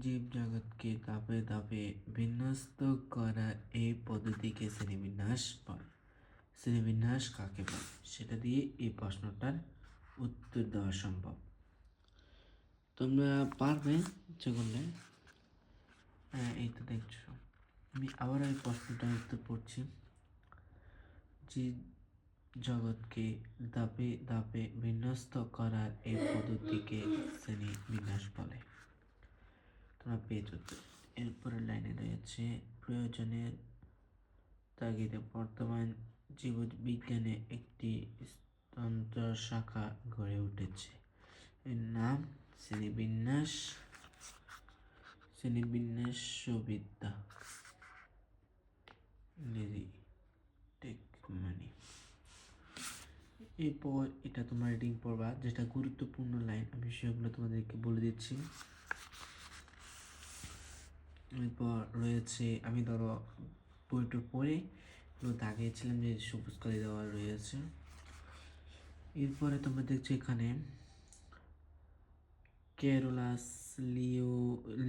জীবজগৎকে ধাপে ধাপে বিন্যস্ত করা এই পদ্ধতিকে শ্রেণীবিন্যাস বলে। শ্রেণীবিন্যাস কাকে বলে সেটা দিয়ে এই প্রশ্নটার উত্তর দেওয়া সম্ভব। তোমরা পারবে ইচ্ছে করলে। এই তো দেখছো, আমি আবার এই প্রশ্নটার উত্তর পড়ছি। জীব জগৎকে ধাপে ধাপে বিন্যস্ত করার এই পদ্ধতিকে শ্রেণীবিন্যাস বলে। তোমরা পেজ উত্তর। এরপরের লাইনে রয়েছে প্রয়োজনের তাগিদে বর্তমান জীববিজ্ঞানে একটি স্বতন্ত্র শাখা গড়ে উঠেছে, এর নাম শ্রেণীবিন্যাসবিদ্যা। এরপর এটা তোমরা রিডিং পড়বা, যেটা গুরুত্বপূর্ণ লাইন আমি সেগুলো তোমাদেরকে বলে দিচ্ছি। এরপর রয়েছে, আমি ধরো বইটা পড়ে দাগিয়েছিলাম যে সবুজ কালি দেওয়া রয়েছে। এরপরে তোমরা দেখছো এখানে ক্যারোলাস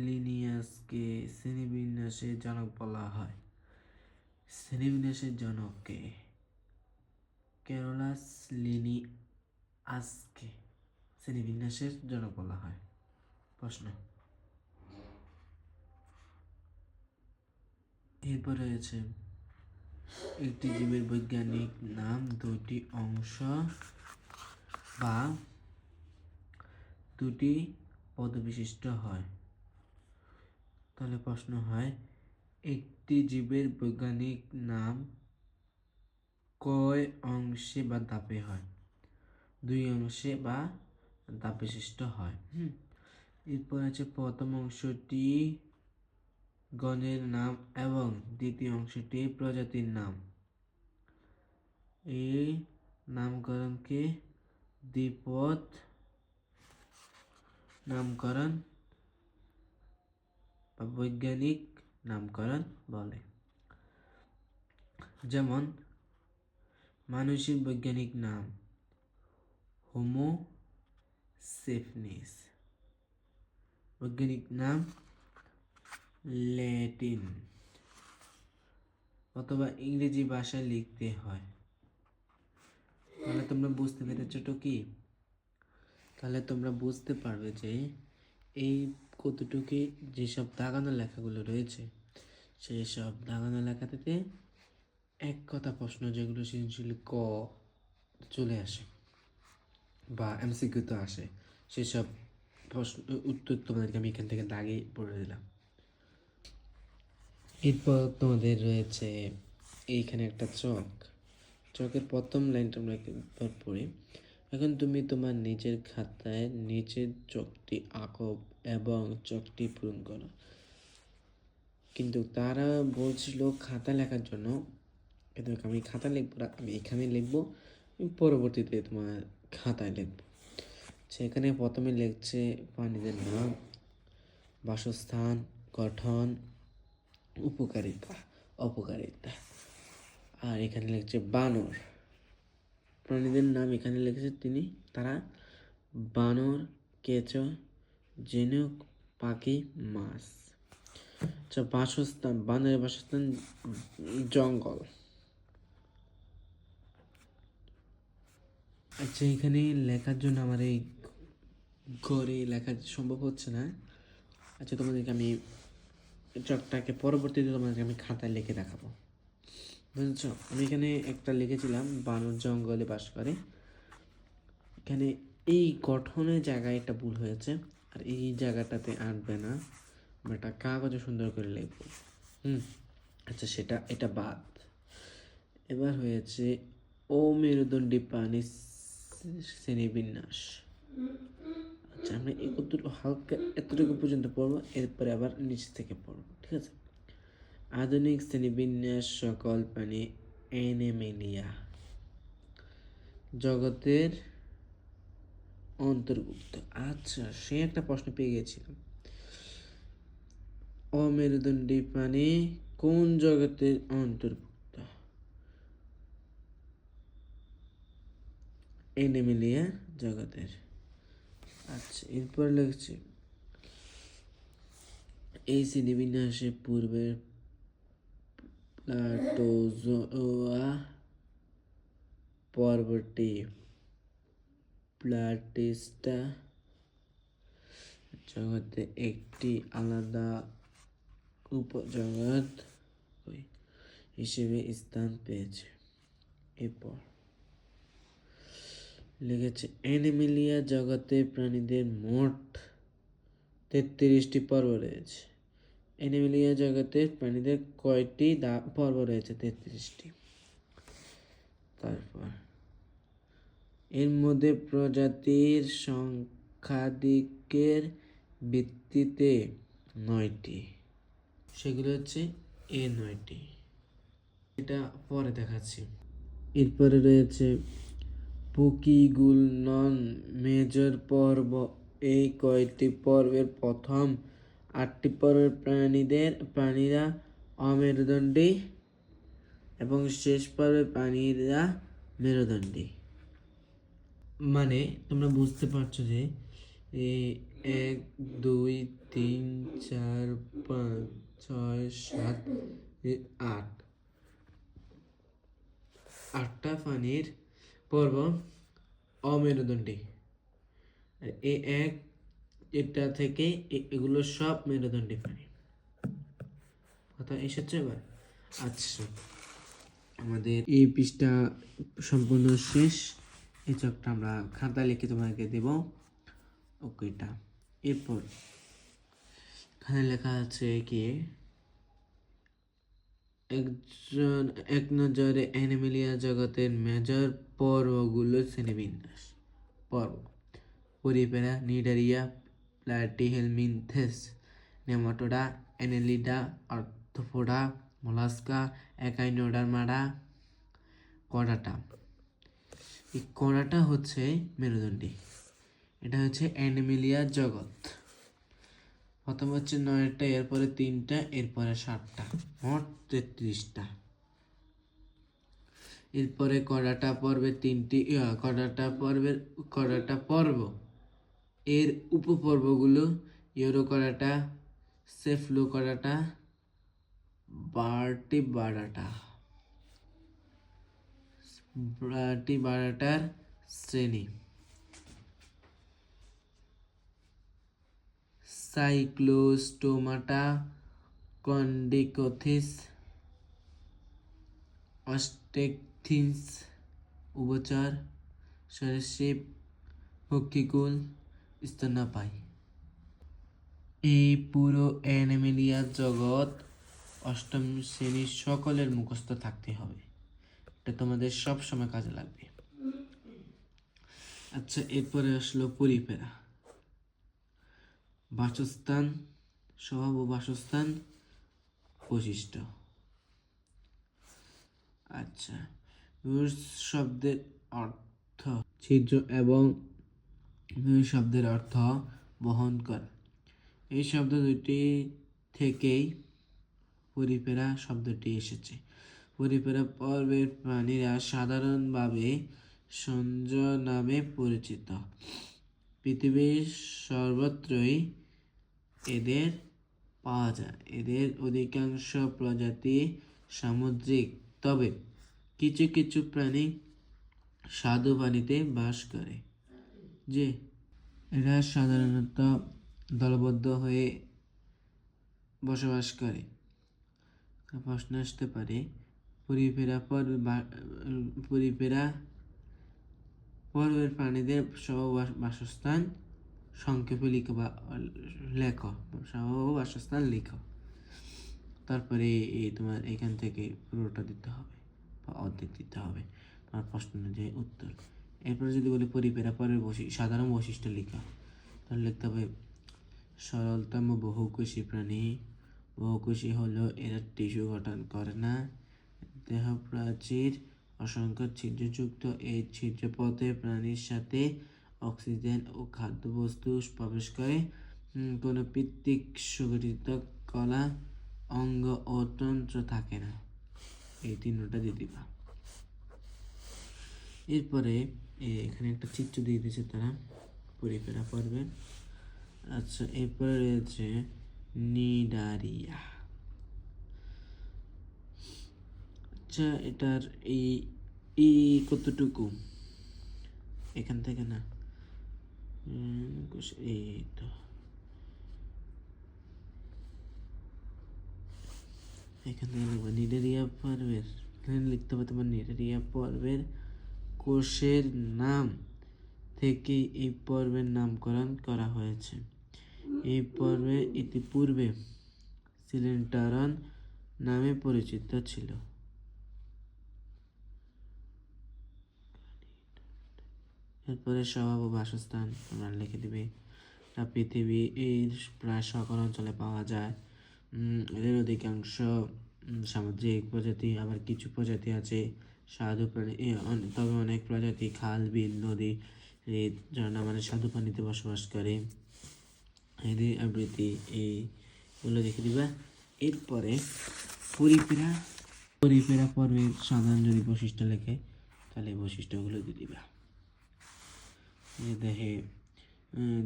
লিনিয়াসকে শ্রেণীবিন্যাসের জনক বলা হয়। শ্রেণীবিন্যাসের জনককে ক্যারোলাস লিনিয়াসকে শ্রেণীবিন্যাসের জনক বলা হয়। প্রশ্ন, এরপর রয়েছে একটি জীবের বৈজ্ঞানিক নাম দুটি অংশ বা দুটি পদবিশিষ্ট হয়। তাহলে প্রশ্ন হয়, একটি জীবের বৈজ্ঞানিক নাম কয় অংশে বা ধাপে হয়? দুই অংশে বা ধাপ বিশিষ্ট হয়। এরপর আছে প্রথম অংশটি গণের নাম এবং দ্বিতীয় অংশটি প্রজাতির নাম। এই নামকরণকে দ্বিপদ নামকরণ বা বৈজ্ঞানিক নামকরণ বলে। যেমন মানুষের বৈজ্ঞানিক নাম হোমো সেপিয়েন্স, বৈজ্ঞানিক নাম ল্যাটিন অথবা ইংরেজি ভাষায় লিখতে হয়। তাহলে তোমরা বুঝতে পেরেছো তো কি? তাহলে তোমরা বুঝতে পারবে যে এই কতটুকু যেসব দাগানো লেখাগুলো রয়েছে সেই সব দাগানো লেখা থেকে এক কথা প্রশ্ন যেগুলো সৃজনশীল ক চলে আসে বা এমসিকিউতে আসে সেসব প্রশ্ন উত্তর তোমাদেরকে আমি এখান থেকে দাগিয়ে পড়ে দিলাম। এরপর তোমাদের রয়েছে এইখানে একটা চকের প্রথম লাইনটা আমরা একবার পড়ি। এখন তুমি তোমার নিজের খাতায় নিচের চকটি আঁকো এবং চকটি পূরণ করো। কিন্তু তারা বলছিল খাতা লেখার জন্য, কিন্তু আমি খাতা লিখবো না, আমি এখানে লিখবো, পরবর্তীতে তোমার খাতায় লিখবো। সেখানে প্রথমে লিখছে প্রাণীদের নাম, বাসস্থান, গঠন, উপকারিতা, অপকারিতা। আর এখানে লিখছে বানর, প্রাণীদের নাম এখানে লিখেছে তারা বানর, কেঁচো, ঝিনুক, পাখি, মাছ। আচ্ছা, বাসস্থান, বানরের বাসস্থান জঙ্গল। আচ্ছা, এখানে লেখার জন্য আমার এই ঘরে লেখা সম্ভব হচ্ছে না। আচ্ছা, তোমাদেরকে আমি চকটাকে পরবর্তীতে তোমাদেরকে আমি খাতায় লিখে দেখাবো, বুঝেছ? আমি এখানে একটা লিখেছিলাম বানর জঙ্গলে বাস করে। এখানে এই গঠনের জায়গায় একটা ভুল হয়েছে, আর এই জায়গাটাতে আনবে না, আমরা একটা কাগজে সুন্দর করে লিখবো। আচ্ছা, এটা বাদ। এবার হয়েছে অমেরুদণ্ডী প্রাণী শ্রেণীবিন্যাস। আচ্ছা, আমরা হালকা এতটুকু পর্যন্ত পড়বো, এরপরে আবার নিচ থেকে পড়বো, ঠিক আছে? আধুনিক শ্রেণীবিন্যাস সকল প্রাণী অ্যানিমেলিয়া জগতের অন্তর্ভুক্ত। আচ্ছা, সে একটা প্রশ্ন পেয়ে গেছিলাম, অমেরুদণ্ডী প্রাণী কোন জগতের অন্তর্ভুক্ত? অ্যানিমেলিয়া জগতের। আচ্ছা, এরপর লিখছি এই শ্রেণীবিন্যাসে পূর্বের প্লাটোজোয়া পর্বটি প্লাটিস্টা জগতে একটি আলাদা উপজগৎ হিসেবে স্থান পেয়েছে। এরপর লিখেছে অ্যানিমেলিয়া জগতে প্রাণীদের মোট 33টি পর্ব রয়েছে। অ্যানিমেলিয়া জগতে প্রাণীদের কয়টি পর্ব রয়েছে? 33টি। তারপর এর মধ্যে প্রজাতির সংখ্যাধিক্যের ভিত্তিতে 9টি, সেগুলো হচ্ছে 9টি। এটা পরে দেখাচ্ছি। এরপরে রয়েছে পুকিগুলনন মেজর পর্ব। এই কয়টি পর্বের প্রথম 8টি পর্বের প্রাণীরা অমেরুদণ্ডী এবং শেষ পর্বের প্রাণীরা মেরুদণ্ডী। মানে তোমরা বুঝতে পারছো যে 1 2 3 4 5 6 7 8 8টা প্রাণীর পর্ব অমেরুদণ্ডী। এটা থেকে এগুলো সব মেরুদণ্ডী প্রাণী। কথা এসেছে এবার? আচ্ছা, আমাদের এই পৃষ্ঠা সম্পূর্ণ শেষ। এই চকটা আমরা খাতায় লিখে তোমাকে দেব, ওকেটা। এরপর এখানে লেখা আছে কি, এক নজরে অ্যানিমেলিয়া জগতের মেজর পর্বগুলো শ্রেণীবিন্যাস। পর্ব: Porifera, Cnidaria, Platyhelminthes, Nematoda, Annelida, Arthropoda, Mollusca, Echinodermata, Chordata. এই কর্ডাটা হচ্ছে মেরুদণ্ডী। এটা হচ্ছে অ্যানিমেলিয়া জগৎ। প্রথম হচ্ছে 9টা, এরপরে 3টা, এরপরে 7টা, মোট 33টা। এরপরে কর্ডাটা পর্বে 3টি, কর্ডাটা পর্ব এর উপপর্বগুলো ইউরোকরাটা, সেফলোকরাটা, ভার্টিব্রাটার শ্রেণী। সাইক্লোস্টোমাটা, কন্ডিকথিস, অস্টেকথিস, উভচর, সরীসৃপ, পক্ষীকুল, স্তন্যপায়ী। এই পুরো অ্যানিমেলিয়া জগৎ অষ্টম শ্রেণীর সকলের মুখস্থ থাকতে হবে, এটা তোমাদের সব সময় কাজে লাগবে। আচ্ছা, এরপরে আসলো পরিপেরা। বাসস্থান, স্বভাব ও বাসস্থান, বৈশিষ্ট্য। আচ্ছা, শব্দের অর্থ ছিদ্র এবং শব্দের অর্থ বহন করে। এই শব্দ দুটি থেকেই পরিপেরা শব্দটি এসেছে। পরিপেরা পর্বের প্রাণীরা সাধারণভাবে সঞ্জ নামে পরিচিত। পৃথিবীর সর্বত্রই এদের পাওয়া যায়। এদের অধিকাংশ প্রজাতি সামুদ্রিক, তবে কিছু কিছু প্রাণী স্বাদু পানিতে বাস করে। যে এরা সাধারণত দলবদ্ধ হয়ে বসবাস করে। প্রশ্ন আসতে পারে, পরিপেরা পর্বের প্রাণীদের স্বভাব বাসস্থান সংক্ষেপে লিখো বা লেখো, স্বভাব বাসস্থান লিখো। তারপরে এই তোমার এখান থেকে পুরোটা দিতে হবে বা অর্ধেক দিতে হবে তোমার প্রশ্ন অনুযায়ী উত্তর। এরপরে যদি বলি পরিপেরা পর্বের সাধারণ বৈশিষ্ট্য লিখা, তাহলে লিখতে হবে সরলতম বহুকোষী প্রাণী। বহুকোষী হলো এরা টিস্যু গঠন করে না। দেহ প্রাচীর অসংখ্য ছিদ্রযুক্ত। এই ছিদ্রপথে প্রাণীর সাথে অক্সিজেন ও খাদ্যবস্তু প্রবেশ করে। কোনো পিত্তিক সুগঠিত কলা, অঙ্গ ও তন্ত্র থাকে না। এই তিনটা দিয়ে দিবা। এরপরে এখানে একটা চিত্র দিয়ে দিয়েছে তারা পরিপেরা পর্বে। আচ্ছা, এরপরে রয়েছে নিডারিয়া। আচ্ছা, এটার এই কতটুকু এখান থেকে না, এই তো এখান থেকে লিখবো নিডারিয়া পর্বের। এখানে লিখতে হবে তোমার নিডারিয়া পর্বের কোষের নাম থেকে এই পর্বের নামকরণ করা হয়েছে। এই পর্বে ইতিপূর্বে সিলেন্টারন নামে পরিচিত ছিল। এরপরে স্বভাব ও বাসস্থান তোমরা লিখে দিবে। পৃথিবী এর প্রায় সকল অঞ্চলে পাওয়া যায়। এদের অধিকাংশ সামুদ্রিক প্রজাতি, আবার কিছু প্রজাতি আছে স্বাদু প্রাণী। তবে অনেক প্রজাতি খাল, বিল, নদী, ঝর্ণা মানে স্বাদু পানিতে বসবাস করে। এদের আবৃত্তি এইগুলো লিখে দিবা। এরপরে পরিপেরা পর্বের সাধারণ যদি বৈশিষ্ট্য লেখে, তাহলে এই বৈশিষ্ট্যগুলো দিয়ে দিবা। দেহে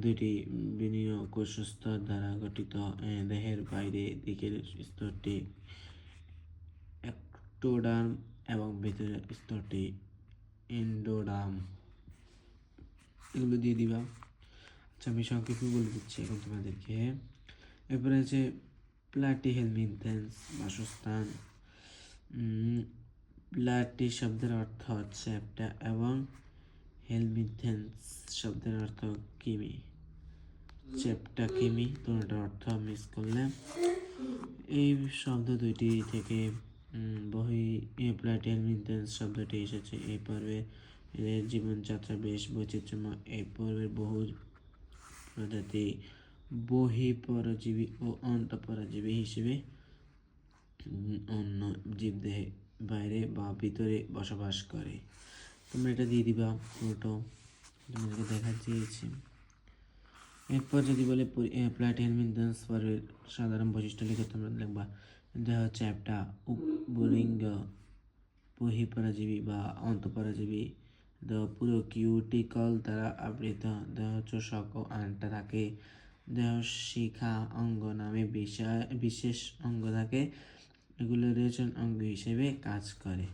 দুইটি বিনীয় কোষ স্তর দ্বারা গঠিত। দেহের বাইরে দিকের স্তরটি এক্টোডার্ম এবং ভেতরের স্তরটি এন্ডোডার্ম। এগুলো দিয়ে দিবা। আচ্ছা, আমি সংক্ষেপে বলে দিচ্ছি এখন তোমাদেরকে। এরপরে আছে প্লাটিহেলমিনথেস বাসস্থান। প্লাটি শব্দের অর্থ চ্যাপ্টা এবং হেলমিনথেস শব্দের অর্থ কিমি। চ্যাপ্টা কিমি দুটোর অর্থ মিস করলে। এই শব্দ দুইটি থেকে প্লাটিহেলমিনথেস শব্দটি এসেছে। এই পর্বে এদের জীবনযাত্রা বেশ বৈচিত্র্যময়। এই পর্বের বহু প্রজাতি বহিঃপরজীবী ও অন্তঃপরজীবী হিসেবে অন্য জীবদেহে বাইরে বা ভিতরে বসবাস করে। তোমরা এটা দিয়ে দিবা পুরোটা, তোমাদেরকে দেখা দিয়েছি। এরপর যদি বলে প্লাটিহেলমিনথেস পর্বের সাধারণ বৈশিষ্ট্য লিখে তোমরা লিখবা দেহ চ্যাপ্টা, উভলিঙ্গ, বহিঃপরজীবী বা অন্তঃপরজীবী। দেহ পুরো কিউটিকল দ্বারা আবৃত। দেহ চোষক ও আন্টা থাকে। দেহ, শিখা অঙ্গ নামে বিশেষ অঙ্গ থাকে, এগুলো রেচন অঙ্গ হিসেবে কাজ করে।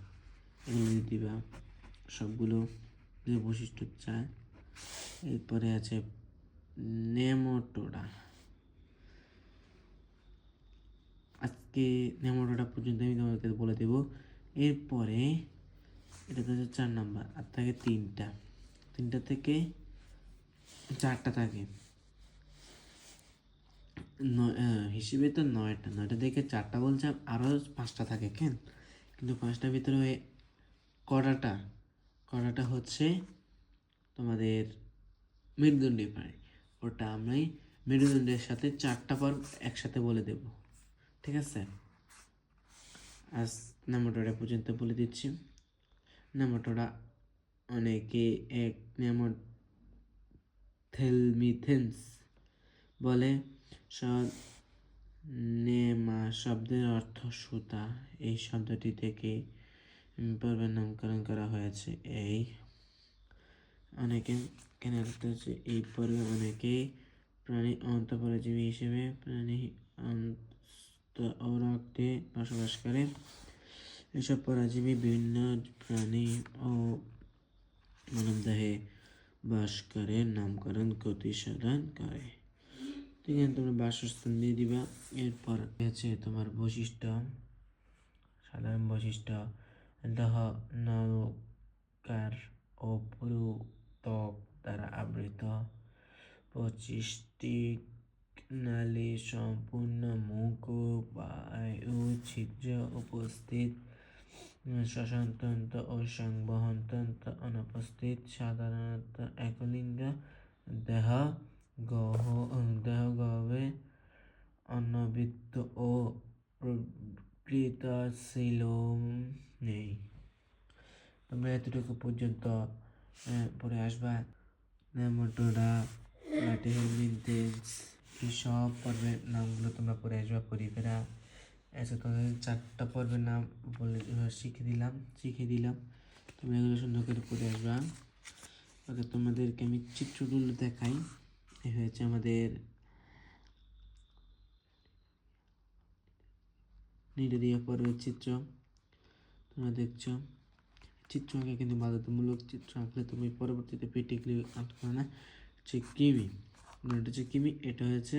এগুলো দিবা সবগুলো যে বৈশিষ্ট্য চায়। এরপরে আছে নেমাটোডা। আজকে নেমাটোডা পর্যন্ত আমি তোমাদেরকে বলে দেব। এরপরে এটা তো হচ্ছে 4 নাম্বার, আর থাকে তিনটা থেকে 4টা থাকে। হিসেবে তো 9টা থেকে 4টা বলছে, আরও 5টা থাকে কেন, কিন্তু 5টার ভিতরে ওই কড়াটা হচ্ছে তোমাদের মেরুদণ্ডী প্রাণী। ওটা আমি মেরুদণ্ডের সাথে 4টা পর্ব একসাথে বলে দেব, ঠিক আছে? আজ নেমাটোডা পর্যন্ত বলে দিচ্ছি। নেমাটোডা অনেকে এক নেমাথেলমিথেন্স বলে। নেমা শব্দের অর্থ সুতা। এই শব্দটি থেকে পর্বের নামকরণ করা হয়েছে। এই অনেকে কেন হচ্ছে এই পর্বে অনেকেই প্রাণী অন্তঃপরজীবী হিসেবে প্রাণী রক্তে বসবাস করে। এসব পরজীবী বিভিন্ন প্রাণী ও মানবদেহে বাস করে, নামকরণ গতি সাধন করে। ঠিক আছে, তোমরা বাসস্থান দিয়ে দিবা। এরপর আছে তোমার বৈশিষ্ট্য, সাধারণ বৈশিষ্ট্য। দেহ নৌকার ও পুরু ত্বক দ্বারা আবৃত। 25টি নালী সম্পূর্ণ মুখ ও বায়ু ছিদ্র উপস্থিত। শ্বসনতন্ত্র ও সংবহনতন্ত্র অনুপস্থিত। সাধারণত একলিঙ্গ। দেহ গহ্বরে অন্নবৃত্ত ও প্রকৃত সিলোম নেই। তোমরা এতটুকু পর্যন্ত পড়ে আসবা। নেমাটোডা, প্লাটিহেলমিনথেস, এই সব পর্বের নামগুলো তোমরা পড়ে আসবা। পরিফেরা এসে তোমাদের 4টা পর্বের নাম বলে শিখিয়ে দিলাম। তোমরা এগুলো সুন্দর করে পড়ে আসবা। ওকে, তোমাদেরকে আমি চিত্রগুলো দেখাই। এই হয়েছে আমাদের নির্দিয় পর্বের চিত্র। তোমরা দেখছো চিত্র আঁকা কিন্তু বাধ্যতামূলক। চিত্র আঁকলে তুমি পরবর্তীতে প্র্যাকটিক্যালি আঁকতে না। হচ্ছে কিমি, এটা হচ্ছে কিমি, এটা হচ্ছে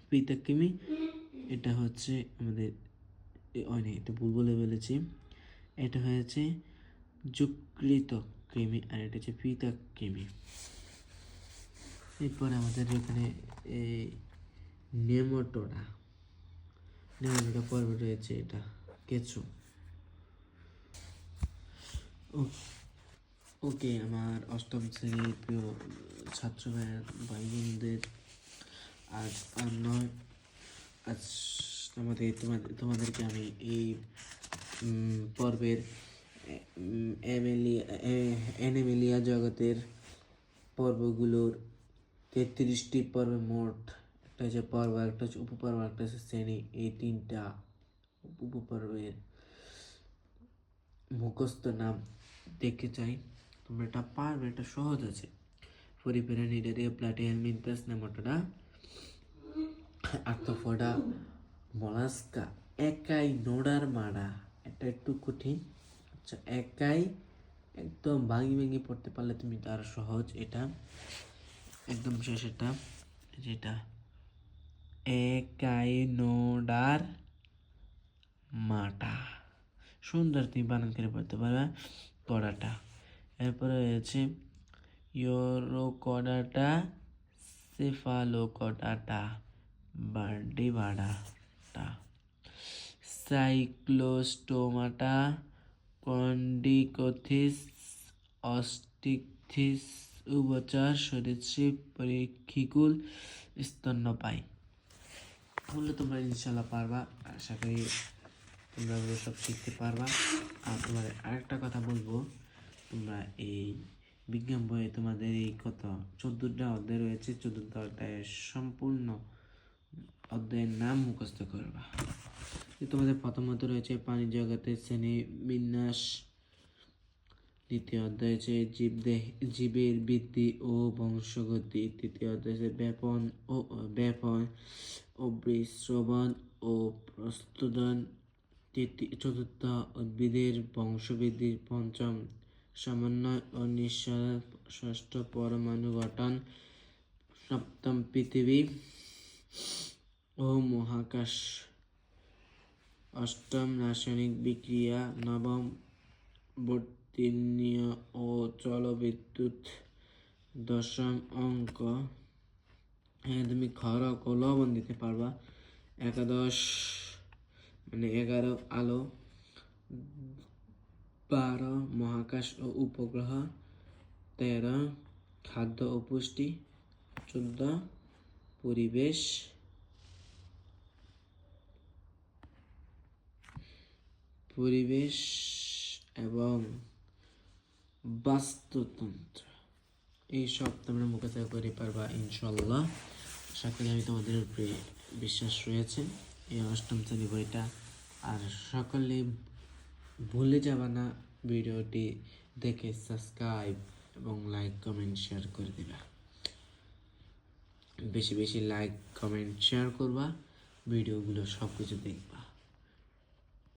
পৃথক কিমি, এটা হচ্ছে আমাদের এটা ভুল বলে ফেলেছি। এটা হয়েছে যকৃত কৃমি, আর এটা হচ্ছে পৃথক কৃমি। এরপরে আমাদের এখানে এই নেমাটোডা পর্ব রয়েছে, এটা কেঁচো। ওকে, আমার অষ্টম শ্রেণীর প্রিয় ছাত্র ভাই বোনদের, আজ আর নয়, আজ তোমাদেরকে আমি এই পর্বের অ্যানিমেলিয়া জগতের পর্বগুলোর 33টি পর্বে মোট, একটা হচ্ছে পর্ব, একটা হচ্ছে উপপর্ব, একটা হচ্ছে শ্রেণী, এই 3টা উপপর্বের মুখস্থ নাম দেখতে চাই। তোমরা এটা পারবে, এটা সহজ আছে। Porifera Cnidaria, Platyhelminthes, Nematoda, Arthropoda, Mollusca, একাই নোডার মাডা। এটা একটু কঠিন। আচ্ছা, একাই একদম ভাঙি পড়তে পারলে তুমি তার সহজ। এটা একদম শেষ, এটা যেটা একাই নোডার মাটা, সুন্দর তুমি বানান করে পড়তে পারবে কড়াটা। এরপরে রয়েছে ইউরোকডাটা, সেফালোকডাটা, বার্ডিভাডাটা, সাইক্লোস্টোমাটা, কন্ডিকোথিস, অস্টিকথিস, উভচর, সরীসৃপ, পরীক্ষিকুল, স্তন্যপায়ী। বললে তোমরা ইনশাল্লাহ পারবা, আশা করি তোমরা ওগুলো সব শিখতে পারবা। আর তোমাদের আরেকটা কথা বলবো, তোমরা এই বিজ্ঞান বইয়ে তোমাদের এই কত 14টা অধ্যায় রয়েছে, 14টা অধ্যায়ের সম্পূর্ণ অধ্যায়ের নাম মুখস্থ করবা। তোমাদের প্রথমত রয়েছে প্রাণী জগতের শ্রেণী বিন্যাস দ্বিতীয় অধ্যায় হচ্ছে জীবের বৃদ্ধি ও বংশগতি। তৃতীয় অধ্যায় হচ্ছে ব্যাপন ও বিস্রবণ ও প্রস্তুদন। চতুর্থ উদ্ভিদের বংশবৃদ্ধি। পঞ্চম সমন্বয় ও নিঃসরণ। ষষ্ঠ পরমাণু গঠন। সপ্তম পৃথিবী ও মহাকাশ। অষ্টম রাসায়নিক বিক্রিয়া। নবম বর্তনীয় ও জলবিদ্যুৎ। দশম অঙ্ক। হ্যাঁ, তুমি খরক ও লবণ দিতে পারবা। একাদশ 11 আলো। 12 মহাকাশ ও উপগ্রহ। 13 খাদ্য ও পুষ্টি। 14 পরিবেশ এবং বাস্তুতন্ত্র। এই সব তোমরা মুখস্থ করে পারবা ইনশাল্লাহ। আশা করি আমি তোমাদের উপরে বিশ্বাস রয়েছে এই অষ্টম শ্রেণী বইটা। আর সকলে ভুলে যাবা না ভিডিওটি দেখে সাবস্ক্রাইব এবং লাইক কমেন্ট শেয়ার করে দিবা। বেশি বেশি লাইক কমেন্ট শেয়ার করবা, ভিডিওগুলো সব কিছু দেখবা।